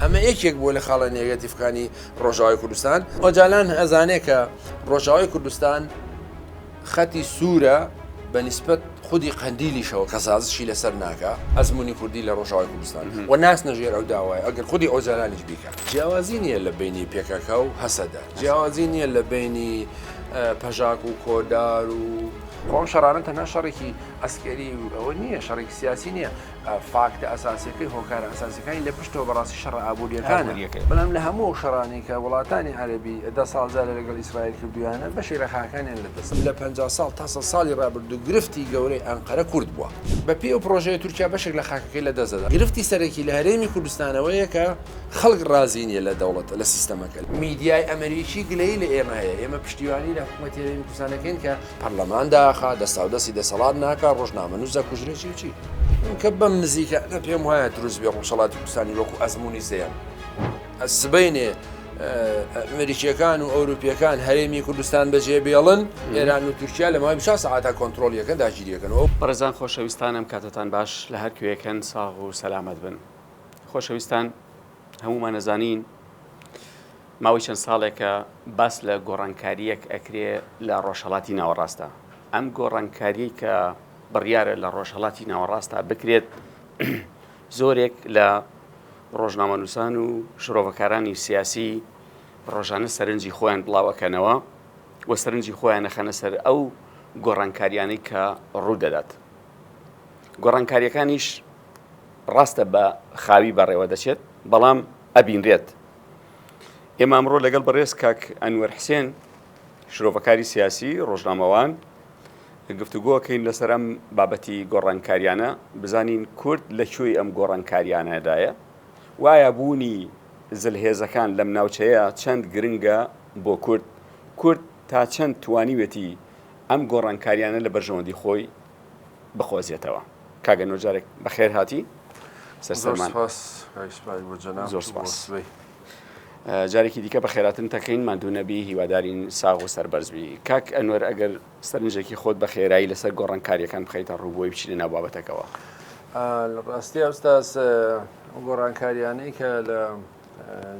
ئەمە یەکێک بۆ لە خاڵە نێگەتیڤەکانی ڕۆژاوای کوردستان. ئۆجالان ئەزانێت کە ڕۆژاوای کوردستان خەتی سوورە بەنسبەت خودی قەندیلیشەوە کە سازشی لەسەر ناکە ئەزمموی کوردی لە ڕۆژاوای کوردستان و ناس نەژێر ئەو داوای ئەگەر خودی ئۆجارانیش بیکە. جیاوازی نییە لە بینی پێکەکە و هەسەدا، جیاوازی نییە لە بینی پەژاک و کۆدار و ڕۆن شەڕانە تەنها شەڕێکی ئەسکەری ئەوە نییە، شەڕێکی سیاسی نییە، فاکتە ئەساسیەکەی هۆکارە ئەساسیەکانی لە پشتەوە بەڕاستی شەڕ ئابوووریەکانە. بەڵام لە هەموو شەڕانی کە وڵاتانی عەرەبی 10 ساڵ زیاتر لەگەڵ ئیسرائیل کردویانە بەشی ڕێخاکانیان لەدەست لە 50 ساڵ تا 100 ساڵی ڕابردوو گرفتی گەورەی ئەنقەرە کورد بووە. بە پێی ئەو پرۆژەیە تورکیا بەشێک لە خاکەکەی لەدەستدەدا. گرفتی سەرەکی لە هەرێمی کوردستانەوەیە کە خەڵک ڕازی نییە لە دەوڵەتە لە سیستەمەکە. میدیای ئەمریکی گلەی لە ئێمە هەیە، ئێمە پشتیوانی لە حکوومەتی هەرێمی کوردستانەکەین کە پەرلەمان داخا دەستا و دەستی دەسەڵات ناکا، ڕۆژنامە نووسە کوژرێکی چی کە بەم نزیکە پێم وایە دروست بێ ڕۆژهەڵاتی کوردستانی وەکو ئەزمموی سەیەم سبەینێ ئەمریکیەکان و ئەوروپیەکان هەرێمی کوردستان بەجێ بێڵن، ئێران و تورکیا لە ماوەی 20 ساعاتە کۆنتترۆلیەکە داگیریەکەنەوە. بەڕێزان خۆشەویستانم کاتتان باش لە هەر کوێیەکەن ساغ و سەلامەت بن. خۆشەویستان هەمومان نەزانین ماوەی چەند ساڵێکە باس لە گۆڕانکاریەک ئەکرێ لە ڕۆژهەڵاتی ناوەڕاستە. ئەم گۆڕانکاریەی کە بڕیارە لە ڕۆژهەڵاتی ناوەڕاستە بکرێت زۆرێک لە ڕۆژنامەنووسان و شرۆڤەکارانی سیاسی ڕۆژانە سەرنجی خۆیان بڵاوەکەنەوە و سەرنجی خۆیان نەخەنە سەر ئەو گۆڕانکاریانەی کە ڕوو دەدات. گۆڕانکاریەکانیش ڕاستە بە خاوی بەڕێوە دەچێت، بەڵام ئەبینرێت. ئێمە ئەمڕۆ لەگەڵ بەڕێز کاک ئەنوەر حسێن شرۆڤەکاری سیاسی ڕۆژنامەوان گفتوگۆکەین لەسەر ئەم بابەتی گۆڕانکاریانە، بزانین کورد لەکوێی ئەم گۆڕانکاریانەدایە، وایە بوونی زلهێزەکان لەم ناوچەیە چەند گرنگە بۆ کورد تا چەند توانیوێتی ئەم گۆڕانکاریانە لە بەرژەوەندی خۆی بخۆزیێتەوە. کاگە نۆجارێک بەخێر هاتی سەرسەرمان. زۆر سپاس. جارێکی دیکە بە خێراتن تەکەین ماندوو نەبی هیوادارین ساغ و سەربەرزبی. کاک ئەنوەر ئەگەر سەرنجێکی خۆت بە خێرایی لەسەر گۆڕانکاریەکان بخەیتە ڕووبۆی بچینە ناو بابەتەکەوە. لە ڕاستی ئەستاس گۆڕانکاریانەی کە لە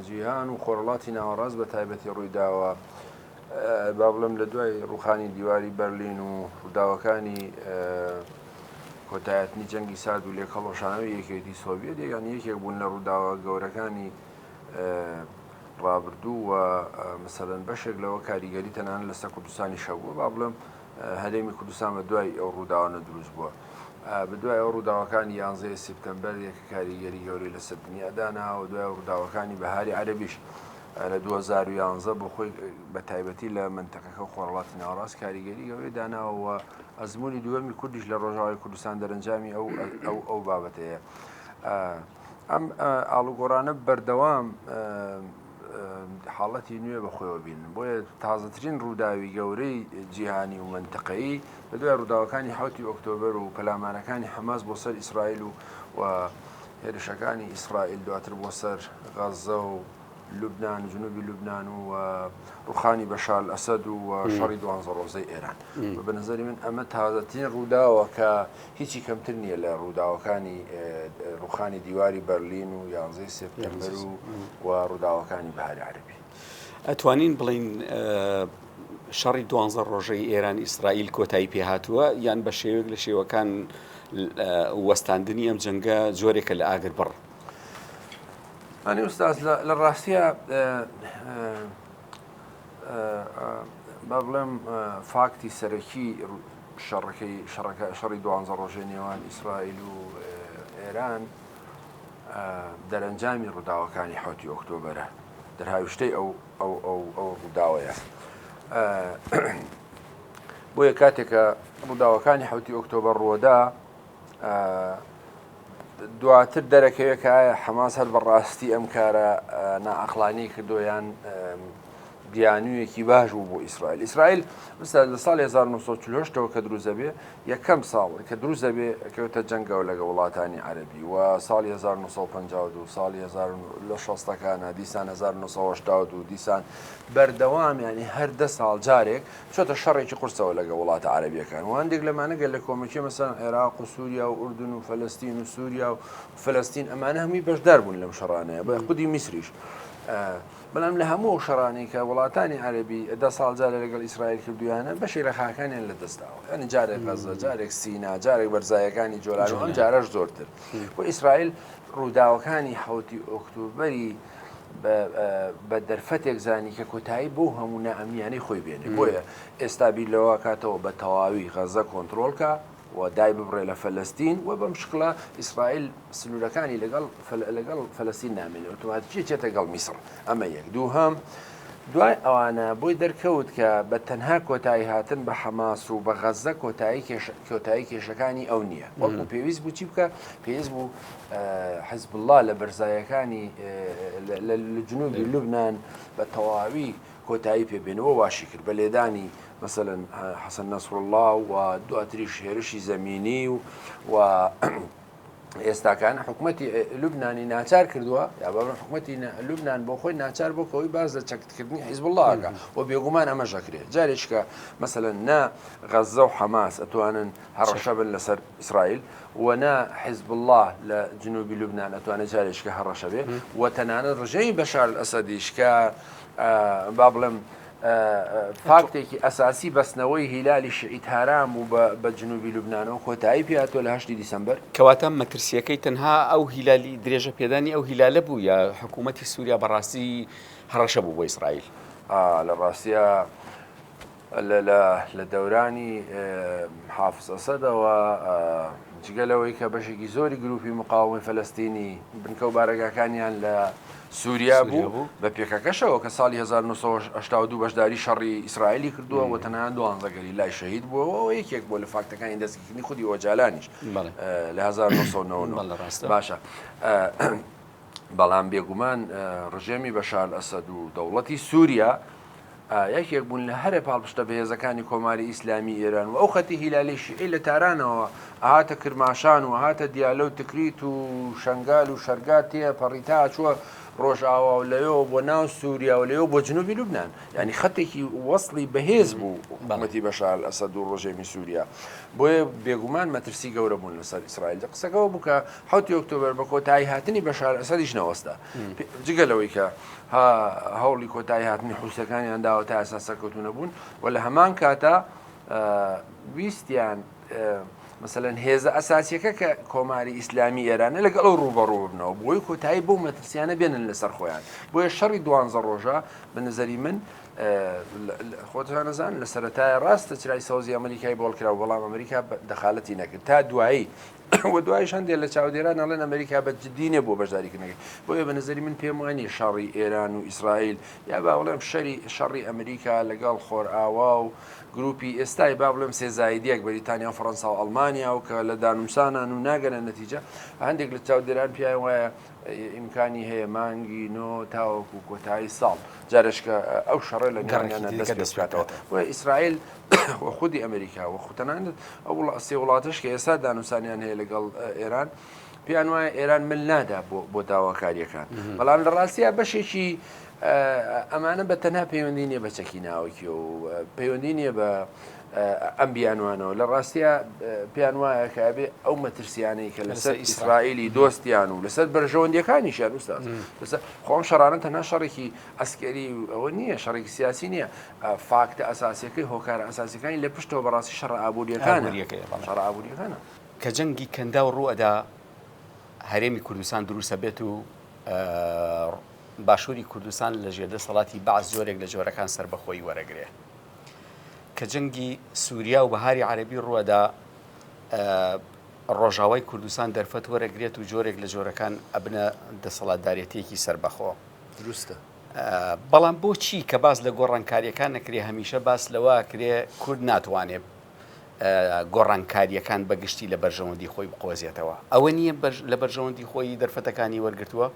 جیهان و خۆرڵاتی ناوەڕاست بە تایبەتی ڕوویداوە با بڵێم لە دوای ڕوخانی دیواری بەرلین و ڕووداوەکانی کۆتایەتنی جەنگی سارد و لێکەڵۆشانەوەی یەکێتی سۆڤیەت یان یەکێک بوون لە ڕووداوە گەورەکانی ڕابردوو و مەسەلەن بەشێک لەوە کاریگەری تەنانەت لەسەر کوردستانی شەوبووە. با بڵێم هەرێمی کوردستان بە دوای ئەو ڕووداوانە دروست بووە. بە دوای ئەو ڕووداوەکانی 11 سپتەمبەر یەک کاریگەری گەورەی لەسەر دنیادانا و دوای ڕووداوەکانی بەهاری عەرەبیش لە 2011 بۆ خۆی بە تایبەتی لە منتەقەکە خۆرڵاتی ناوەڕاست کاریگەری گەورەی داناوە و ئەزمموی دووەمی کوردیش لە ڕۆژاوای کوردستان دەرەنجامی ئەو بابەتەیە. ئەم ئاڵوگۆڕانە بەردەوام حاڵەتی نوێ بەخۆیەوە بین، بۆیە تازەترین ڕووداوی گەورەی جیهانی و منتەقەیی بە دوای ڕووداوەکانی 7 ئۆکتۆبەر و پەلامانەکانی حەماس بۆ سەر ئیسرائیل و هێرشەکانی ئیسرائیل دواتر بۆ سەر غەزە و لوبنان و جنوبی لوبنان و ڕوخانی بەشار ئەسەد و شەڕی 12 ڕۆژەی ئێران. بە نظری من ئەمە تازەترین ڕووداوە کە هیچی کەمتر نییە لە ڕووداوەکانی ڕوخانی دیواری بەرلین و 11 سپتەمبەر و ڕووداوەکانی بەهاری عەرەبی. ئەتوانین بڵین شەڕی 12 ڕۆژەی ئێران ئیسرائیل کۆتایی پێهاتووە یان بە شێوەیەک لە شێوەکان وەستاندنی ئەم جەنگە جۆرێکە لە ئاگر بڕ؟ ئەنی ئوستاز لە ڕاستیە با بڵێم فاکتی سەرەکی شەڕی 12 ڕۆژەی نێوان ئیسرائیل و ئێران دەرەنجامی ڕووداوەکانی 7 ئۆکتۆبەرە، دەرهاویشتەی ئەو ڕووداوەیە. بۆیە کاتێکە ڕووداوەکانی 7 ئۆکتۆبەر ڕووەدا دواتر دەرەکەوێت کە ئایا حەماس هەر بەڕاستی ئەم کارە نائەقلانی کردۆیان دیانویەکی باش بوو بۆ ئیسرائیل. ئیسرائیل لە ساڵی 1940ەوە کە دروست دەبێ یەکەم ساڵ کە دروست دەبێ کەوتە جەنگەوە لەگە وڵاتانی عەربی و ساڵی 1952 ساڵی 1960ەکانە دیسان 1982 دیسان بەردەوام ینی هەر 10 ساڵ جارێک چۆتە شەڕێکی قورسەوە لەگە وڵاتە عەربیەکان و هەندێک لەمانە گەل لە کۆمەکی مەسەڵەن عێراق و سووریا و ئوردون و فەلەستین و سووریا و فەلەستین ئەمانە هەمووی بەشدار بوون لەم شەڕانەیە بە خودی میسریش. بەڵام لە هەموو شەڕانی کە وڵاتانی عەربی 10 ساڵ جارە لەگەڵ ئیسرائیل کردویانە بەشی ڕێخاکانیان لە دەستاوە ینی جارێک غەزە جارێک سینا جارێک بەرزایەکانی جۆلان و ئەم جارەش زۆرتر بۆ ئیسرائیل ڕووداوەکانی 7 ئۆکتۆبەری بە دەرفەتێک زانی کە کۆتایی بۆ هەموو نائەمنیانەی خۆی بێنێ بۆیە ئێستا بیرلەوە کاتەوە بە تەواوی غەزە کۆنتڕۆڵکە و دای ببڕێ لە فەلەستین و بەم شکڵە ئیسرائیل سنوورەکانی لەگەڵ فەلەستین نامێنێت ئۆتۆماتیکی چێتە گەڵ میسر ئەمە یەک دووهەم دوای ئەوانە بۆی دەرکەوت کە بە تەنها کۆتایی هاتن بە حەماس و بە غەزە کۆتایی کێشەکانی ئەو نییە وەکو پێویست بوو چی بکە پێویست بوو حیزب الله لە بەرزایەکانی لە جنوبی لوبنان بە تەواوی کۆتایی پێبێنەوە واشی کرد بە لێدانی مثلا حەسەن نەسڕڵڵاه و دواتریش هێرشی زەمینی و ئێستاکان حکوومەتی لوبنانی ناچار کردووە یا بە حکوومەتی لوبنان بۆ خۆی ناچار بۆ کەوەی باز لە چەکتکردنی حیزب اللهەکە و بێگومان ئەمە ژەکرێت جارێککە مثلا نا غەزە و حەماس ئەتوانن هەڕەشە بن لەسەر ئیسرائیل و نا حیزب الله لە جنوبی لوبنان ئەتوانێت جارێککە هەڕەشە بێ و تەنانەت ڕژەی بەشار ئەسەدیش کە با بڵێم فاکتێکی ئەساسی بەستنەوەی هیلالی شعیت هارام و بە جنوبی لوبنانەوە کۆتایی پێهاتوە لە 8 دیسەمبەر کەواتە مەترسیەکەی تەنها ئەو هیلالی درێژە پێدانی ئەو هیلالە بوو یا حکوومەتی سووریا بەڕاستی هەڕەشە بوو بۆ ئیسرائیل لە ڕاستیە لە دەورانی حافز ئەسەدەوە جگەلەوەی کە بەشێکی زۆری گروپی مقاومەی فەلەستینی بنکە و بارەگاکانیان لە سووریا بوو بە پێکەکەشەوە کە ساڵی 1982 بەشداری شەڕی ئیسرائیلی کردووە و تەنانەت 12 لای شەهید بووەوە یەکێک بۆ لە فاکتەکانی دەستگیرکردنی خودی ئۆجالانیش لە 1990 باشە بەڵام بێگومان ڕژێمی بەشار ئەسەد و دەوڵەتی سووریا یەکێک بوون لە هەرە پاڵپشتە بەهێزەکانی کۆماری ئیسلامی ئێران و ئەو خەتی هیلالی شیعی لە تارانەوە ئاهاتە کرماشان و هاتە دیالە و تکریت و شنگال و شەرگات تێ پەڕیتا چووە ڕۆژئاوا و لەوێەوە بۆ ناو سووریا و لەوێ بۆ جنوبی لوبنان ینی خەتێکی وەسڵی بەهێز بوو حکوومەتی بەشار ئەسەد و ڕۆژێمی سووریا بۆیە بێگومان مەترسی گەورە بوون لەسەر ئیسرائیل قسەکەەوە بووکە 7 ئۆکتۆبەر بە کۆتایی هاتنی بەشار ئەسەدیش نەوەستا جگەلەوەی کە هەوڵی کۆتایی هاتنی حوسەکانیان داوە تا ئەساس سەرکەوتوونە بوون و لە هەمان کاتە ویستیان مثلەن هێزە ئەساسیەکە کە کۆماری ئیسلامی ئێرانە لەگەڵ ئەو ڕوبەڕوو بنەوە بۆی کۆتایی بۆ مەترسیانە بێنن لەسەر خۆیان بۆیە شەڕی 12 ڕۆژە بە نظری من خۆتان نەزان لە سەرەتای ڕاستە چرای سەوزی ئەمریکای بۆڵکرا و بەڵام ئەمریکا دەخالەتی نەکرد تا دوایی و دوایش هەندێک لە چاودێران ئەڵێن ئەمریکا بە جددینە بۆ بەشداریکردنەکەی بۆیە بە نظری من پێم وانی شەڕی ئێران و ئیسرائیل یا با بڵێم شەڕی ئەمریکا لەگەڵ خۆرئاوا و گروپی ئێستای با بڵێم سێزایدیەک بەریتانیا و فەڕەنسا و ئەڵمانیا و کە لە دانووسانان و ناگەنە نەتیجە هەندێک لە چاودێران پیان وایە ئیمکانی هەیە مانگی نۆ تاوەکو کۆتایی ساڵ جارشکە ئەو شەڕە لە گەڕانیانە دەست بکاتەوە و ئیسرائیل خودی ئەمریکا و خوتەنانت ئەو سێ وڵاتش کە ئێستا دانووسانیان هەیە لەگەڵ ئێران پیان وایە ئێران مل نادا بۆ داواکاریەکان بەڵام لە ڕاستیە بەشێکی ئەمانە بە تەنها پەیوەندی نیە بە چەکی ناوەکی و پەیوەندی نیە بە ئەم بیانوانەوە لە ڕاستیە پیان وایە کە ئەبێ ئەو مەترسیانەی کە لەسەر ئیسرائیلی دۆستیان و لەسەر بەرژەوەندیەکانیشیان وستاز لەسەر خۆم شەڕانە تەنها شەڕێکی ئەسکەری ئەوە نییە شەڕێکی سیاسی نییە فاکتە ئەساسیەکەی هۆکارە ئەساسیەکانی لە پشتەوە بەڕاستی شەڕ ئابوووریەکانە شەڕ ئابوووریەکانە کە جەنگی کەندا و ڕوئەدا هەرێمی کوردستان دروستە بێت و باشووری کوردستان لە ژێردەسەڵاتی بەعز جۆرێک لە جۆرەکان سربەخۆیی وەرەگرێ کە جەنگی سووریا و بەهاری عەرەبی ڕووەدا ڕۆژاوای کوردستان دەرفەت وەرەگرێت و جۆرێک لە جۆرەکان ئەبنە دەسەڵاتدارەتیەکی سربەخۆ دروستە بەڵام بۆچی کە باس لە گۆڕانکاریەکان نەکرێ هەمیشە باس لەوە کرێ کورد ناتوانێت گۆڕانکاریەکان بەگشتی لە بەرژەوەندی خۆی بقۆزێتەوە ئەوە نییە لە بەرژەوەندی خۆی دەرفەتەکانی وەرگرتووە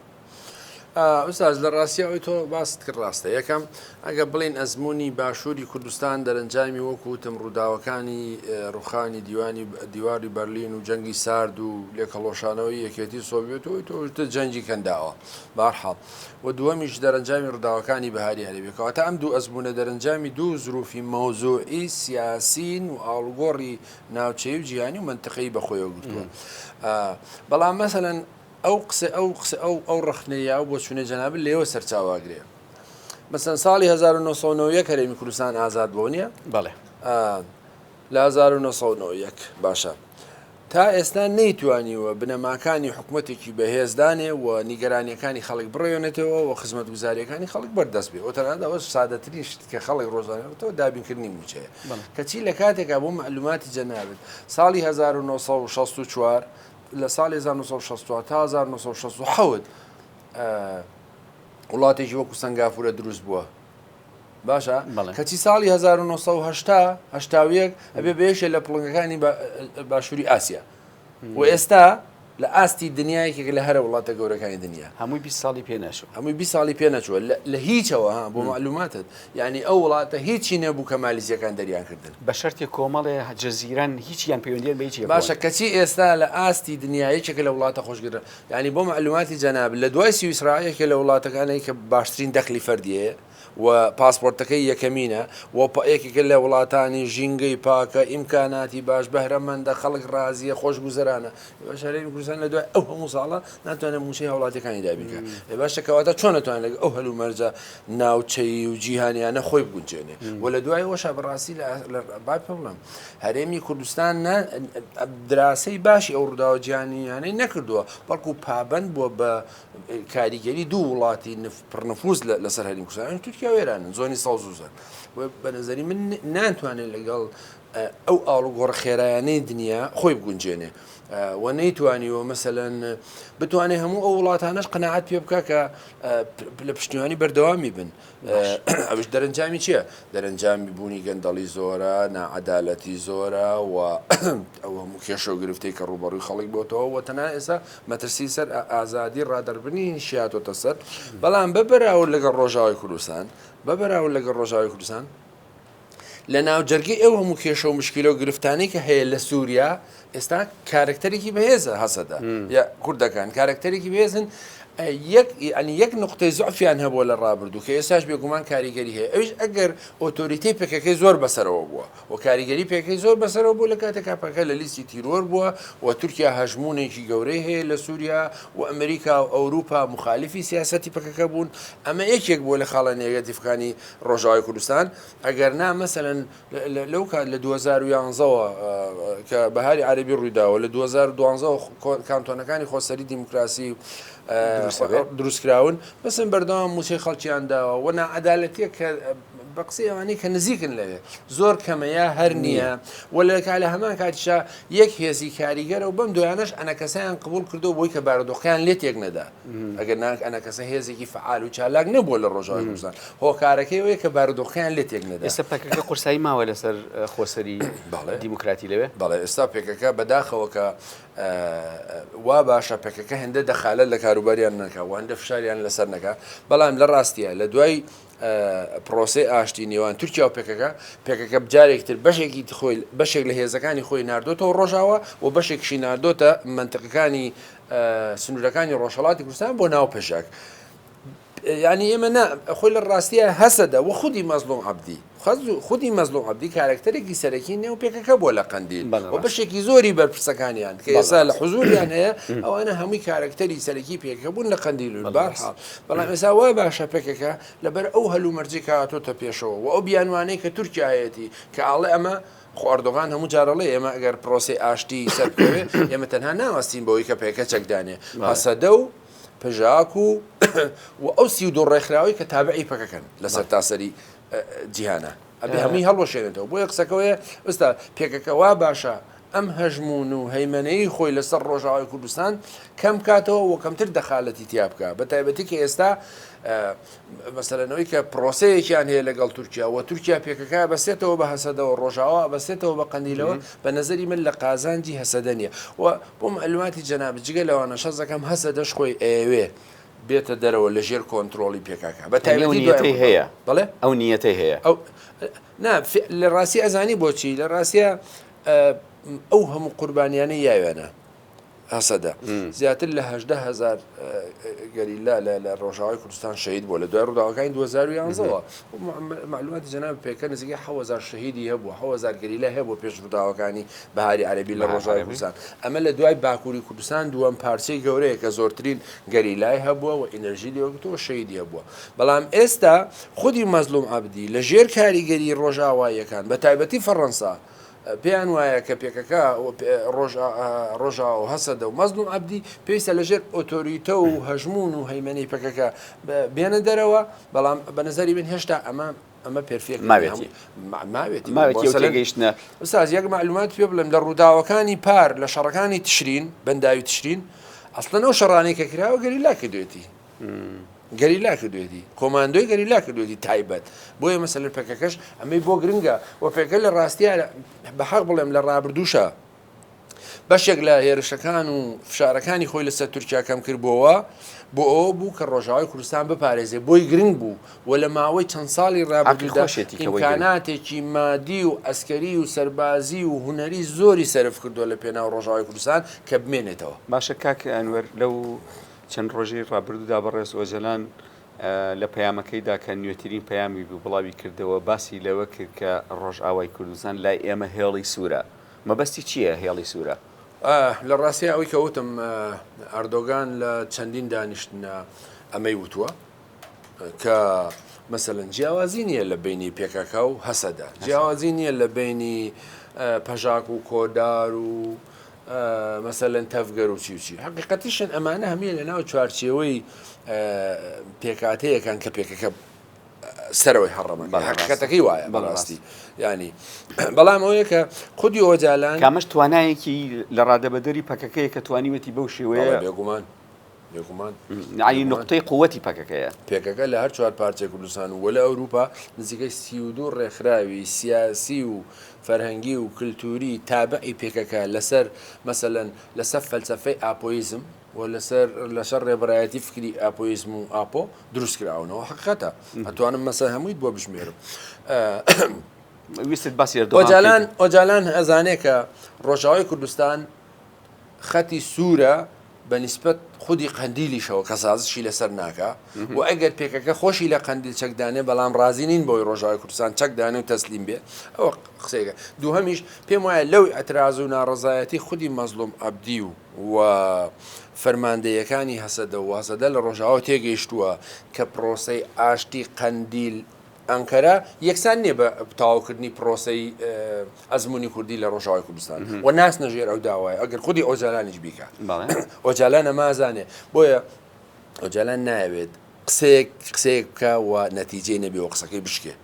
ئوستاز لە ڕاستیەوەی تۆ باست کرد ڕاستە یەکەم ئەگە بڵین ئەزمموی باشووری کوردستان دەرەنجامی وەکوتم ڕووداوەکانی ڕوخانی دیواری بەرلین و جەنگی سارد و لێکەڵۆشانەوەی یەکێتی سۆڤێتەوەی تۆ جەنگی کەنداوە بارحاڵ و دووەمیش دەرەنجامی ڕووداوەکانی بەهاری هەرێبێکەوە تا ئەم دوو ئەزممونە دەرەنجامی دوو زروفی مەوزوعی سیاسین و ئاڵگۆڕی ناوچەی و جیهانی و منتقەی بەخۆیەوە گرتووە بەڵام مەسەلەن ئەو ڕخنەیە و بۆ چونە جەناب لێوە سەرچاواگرێ مەسەن ساڵی 1990 هەرێمی کوردستان ئازاد بۆ نییە بەڵێ لە 1990 باشە تا ئێستا نەیتوانیوە بنەماکانی حکوومەتێکی بەهێزدانێ و نیگەرانیەکانی خەڵک بڕێنێتەوە و خزمەت گوزاریەکانی خەڵک بەردەست بێ و تەنانەوە سادەترین شت کە خەڵک ڕۆژانەوە دابینکردنی موچەیە کەچی لە کاتێکا بۆ معلوماتی جەنابێت ساڵی 1964 لە ساڵی 1964 تا 1967 وڵاتێکی وەکو سنگافورە دروست بووە باشە کەچی ساڵی 1970 ئەبێ بێشە لە پڵنگەکانی باشووری ئاسیا و ئێستا لە ئاستی دنیایەکێک لە هەرە وڵاتە گەورەکانی دنیا هەمووی 20 ساڵی پێ نەچوو هەمووی 20 ساڵی پێ نەچووە لە هیچەوە بۆ معلوماتت یعنی ئەو وڵاتە هیچی نەبوو کە مالیزیەکان دەریان کردن بە شەرتی کۆمەڵێ جەزیران هیچیان پەیوەندیان بە هیچ باشە کەچی ئێستا لە ئاستی دنیایەکێک لە وڵاتە خۆشگرە ینی بۆ معلوماتی جەناب لە دوای سویسرایەکە لە وڵاتەکانی کە باشترین دەخلی فەردیەیە و پاسپۆرتەکەی یەکەمینە و یەکێکە لە وڵاتانی ژینگەی پاکە ئیمکاناتی باش بەهرەمەندە خەڵک ڕازیە خۆش گوزەرانە شارەی کوردستان لە دوای ئەو هەموو ساڵە ناتوانێت موچەی هەوڵاتەکانی دابینکە باشەکەواتە چۆن نتوانێت لەگە ئەو هەلو مەرجە ناوچەی و جیهانیانە خۆی بگونجێنێ و لە دوای وەشە بەڕاستی با بڵم هەرێمی کوردستان دراسی باشی ئەو ڕووداوە جیهانیانەی نەکردووە بەڵکو پابند بووە بە کاریگەری دوو وڵاتی پڕنفوز لەسەر هەرێمی کوردستان وێرانن زۆنی ساوزوزن بە نظری من ناتوانێت لەگەڵ ئەو ئاڵوگۆڕە خێرایانەی دنیا خۆی بگونجێنێ و نەیتوانیوە مەسەلەن بتوانێت هەموو ئەو وڵاتانەش قەناعەت پێ بکە کە لە پشتیوانی بەردەوامی بن ئەوش دەرەنجامی چییە؟ دەرەنجامی بوونی گەندەڵی زۆرە نائەدالەتی زۆرە و ئەو هەموو کێشە و گرفتەی کە ڕوبەڕووی خەڵک بۆتەوە و تەنها ئێستا مەترسی سەر ئازادی ڕادەربنی شیاتۆتە سەر بەڵام بەبەراورد لەگەڵ ڕۆژاوای کوردستان بەبەراورد لەگەڵ ڕۆژاوای کوردستان لە ناوجەرگی ئەو هەموو کێشە و مشکلە و گرفتانی کە هەیە لە سووریا ئێستا کارکتەرێکی بەهێزە هەسەدا یا کوردەکان کارکتەرێکی بەهێزن یەک نقطەی زعفیان هەبووە لە ڕابردوو کە ئێستاش بێگومان کاریگەری هەیە ئەوش ئەگەر ئۆتۆریتەی پێکەکەی زۆر بەسەرەوە بووە و کاریگەری پێکەکەی زۆر بەسەرەوە بوو لە کاتێکا پەکە لە لیستی تیرۆر بووە و تورکیا هەژمونێکی گەورەی هەیە لە سووریا و ئەمریکا و ئەوروپا مخالیفی سیاسەتی پەکەکە بوون ئەمە یەکێک بووە لە خاڵە نێگەتیڤەکانی ڕۆژاوای کوردستان ئەگەر نا مەسەلەن لەو کات لە 2011ەوە کە بەهاری عەرەبی ڕوویداوە لە 2012 کانتۆنەکانی خۆسەری دیموکراسی دروستکراون بەسم بەردەوام موچەی خەڵکییان داوە و نائەدالەتیە کە بە قسەی ئەوانەی کە نزیکن لەوێ زۆر کەمەیە هەر نییە و لە هەمان کاتیشا یەک هێزی کاریگەرە و بەم دویانەش ئەنەکەسەیان قبول کردو بۆی کە بارودۆخیان لێ تێک نەدا ئەگەر ئەنەکەسە هێزێکی فعال و چالاک نەبووە لە ڕۆژاوای کوردستان هۆکارەکەی ئەوەیە کە بارودۆخیان لێ تێک نەدا ئێستا پێکەکە قورسایی ماوە لەسەر خۆسەری دیموکراتی لەوێ بەڵێ ئێستا پێکەکە بەداخەوە کە وا باشە پێکەکە هەندە دەخالە لە کاروباریان نەکە و هەندە فشاریان لەسەر نەکە بەڵام لە ڕاستیە لە دوای پرۆسی ئاشتی نێوان تورکیا و پێکەکە بجارێکتر بەشێکی خۆی بەشێک لە هێزەکانی خۆی ناردۆتەوە ڕۆژاوە و بەشێکشی ناردۆتە منتقەکانی سنوورەکانی ڕۆژهەڵاتی کوردستان بۆ ناو پێشاک یعنی ئێمە خۆی لە ڕاستیە هەسەدە و خودی مەزلوم عەبدی خودی مەزلوم عەبدی کارکتەرێکی سەرەکی نێو پێکەکە بۆ لە قەندیل و بەشێکی زۆری بەرپرسەکانیان کە ئێستا لە حوزوریان هەیە ئەوانە هەمووی کارکتەری سەرەکی پێکەکە بوون لە قەندیل و بارحاڵ بەڵام ئێستا وای باشە پێکەکە لەبەر ئەو هەلوو مەرجی کاتۆتە پێشەوە و ئەو بیانوانەی کە تورکیا هەیەتی کە ئاڵێ ئەمە خواردۆغان هەموو جارەڵێ ئێمە ئەگەر پرۆسی ئاشتی سەرکەوێ ئێمە تەنها ناوەستین بەوەی کە پێکە چەکدانێ هەسەدە و پژاک و ئەو 32 ڕێکخراوی کە تابعی پەکەکەن لەسەر تاسەری جیهانە ئەبێ هەمووی هەڵوەشێنێتەوە بۆیە قسەکەوەیە ئێستا پێکەکە وا باشە ئەم هەژمون و هەیمەنەی خۆی لەسەر ڕۆژاوای کوردستان کەم کاتەوە و کەمتر دەخالەتی تیا بکە بە تایبەتی کە ئێستا مەسەلەنەوەی کە پرۆسەیەکیان هەیە لەگەڵ تورکیا و تورکیا پێکەکە بەسێتەوە بە هەسەدەوە ڕۆژاوا بەسێتەوە بە قەندیلەوە بە نەزەری من لە قازانجی هەسەدە نیە و بۆ معلوماتی جەناب جگە لەوانە شەزەکەم هەسەدەش خۆی ئەوێ بێتە دەرەوە لە ژێر کۆنتترۆلی پێکاکە بە تایبەتی هەیە بڵێ ئەو نیەتەی هەیە ئەو لە ڕاستی ئەزانی بۆچی لە ڕاستە ئەو هەموو قوربانیانە یاوێنە هەسەدا زیاتر لە 10,000 گەریلا لە ڕۆژاوای کوردستان شەهید بووە لە دوای ڕووداوەکانی 2011ەوە معلوماتی جەناب پێکە نزیکەی 1000 شەهیدی هەبوو 1000 گەریلا هەیە بۆ پێش ڕووداوەکانی بەهاری عەرەبی لە ڕۆژاوای کوردستان ئەمە لە دوای باکووری کوردستان دووەم پارچەی گەورەیە کە زۆرترین گەریلای هەبووە و ئینەرژی لێوەگرتووە شەهیدی هەبووە بەڵام ئێستا خودی مەزلوم عەبدی لە ژێر کاریگەری ڕۆژاواییەکان بە تایبەتی فەڕەنسا پێیان وایە کە پێکەکە ڕۆژا و هەسەدە و مەزلوم عەبدی پێویستە لەژێر ئۆتۆریتە و هەژمون و هەیمەنی پێکەکە بێنە دەرەوە بەڵام بە نەزەری من هێشتا ئەمە پێرفێک ماوێتیگەیشتە ئەستاز یەک معلومات پێ بڵێم لە ڕووداوەکانی پار لە شەڕەکانی تشرین بەنداوی تشرین ئەسڵەن ئەو شەڕانەی کە کراوە گەریلا کردوێتی گەریلا کردوێتی کۆماندۆی گەریلا کردوێتی تایبەت بۆیە مەسەلەن پێکەکەش ئەمەی بۆ گرنگە و پێکە لە ڕاستیە بە حەق بڵێم لە ڕابردووشە بەشێک لە هێرشەکان و فشارەکانی خۆی لەسەر تورکیا کەم کردبووەوە بۆ ئەوە بوو کە ڕۆژاوای کوردستان بپارێزێ بۆی گرنگ بوو و لە ماوەی چەند ساڵی ڕابردوودا ئیمکاناتێکی مادی و ئەسکەری و سەربازی و هونەری زۆری سەرف کردووە لە پێناو ڕۆژاوای کوردستان کە بمێنێتەوە باشە کاک ئەنوەر لەو چەند ڕۆژی ڕابردوودا بەڕێز ئۆجەلان لە پەیامەکەیدا کە نوێترین پەیامی بوو بڵاوی کردەوە باسی لەوە کرد کە ڕۆژئاوای کوردستان لای ئێمە هێڵی سوورە مەبەستی چییە هێڵی سوورە؟ لە ڕاستی ئەوەی کە وتم ئەردۆگان لە چەندین دانیشتنە ئەمەی وتووە کە مەسەلەن جیاوازی نییە لە بینی پێکەکە و هەسەدا جیاوازی نییە لە بینی پەژاک و کۆدار و مەسەلەن تەفگەر و چی حقیقەتیشن ئەمانە هەمیە لە ناو چوارچێوەی پێکاتەیەکان کە پێکەکە سەرەوەی هەڕەمە حقیقەتەکەی وایە بەڕاستی ینی بەڵام ئەوەیە کە خودی ئۆجالان کامەش توانایەکی لە ڕادەبەدەری پەکەکەیە کە توانیوەتی بەو شێوەیە بێگومان عین نقطەی قووەتی پەکەکەیە پێکەکە لە هەر چوار پارچەی کوردستان و وەلە ئەوروپا نزیکەی 32 ڕێکخراوی سیاسی و فەرهەنگی و کللتوری تابعی پێکەکە لەسەر مەسەلەن لەسەر فەلسەفەی ئاپۆیزم و لەسەر ڕێبەرایەتی فکری ئاپۆیزم و ئاپۆ دروست کراونەوە حقیقەتە ئەتوانم مەسە هەموویت بۆ بژمێرم ویست باسی ئۆجالان ئەزانێ کە ڕۆژاوای کوردستان خەتی سوورە بە نسبەت خودی قەندیلیشەوە کە سازشی لەسەر ناکە و ئەگەر پێکەکە خۆشی لە قەندیل چەکدانێ بەڵام ڕازی نین بۆی ڕۆژاوای کوردستان چەکدانێ و تەسلیم بێ ئەوە قسەیەکە دووهەمیش پێم وایە لەو ئەتراز و ناڕەزایەتی خودی مەزلوم عەبدی و فەرماندەیەکانی هەسەدە و هەسەدە لە ڕۆژاوا تێگەیشتووە کە پرۆسەی ئاشتی قەندیل ئەنکەرە یەکسان نییە بە تاواکردنی پرۆسەی ئەزمموی کوردی لە ڕۆژاوای کوردستان و ناس نەژێر ئەو داوایە ئەگەر خودی ئۆجالانیش بیکە ئۆجالان ئەمازانێ بۆیە ئۆجالان نایەوێت قسەیەک بکە و نەتیجەی نەبێ و قسەکەی بشکێ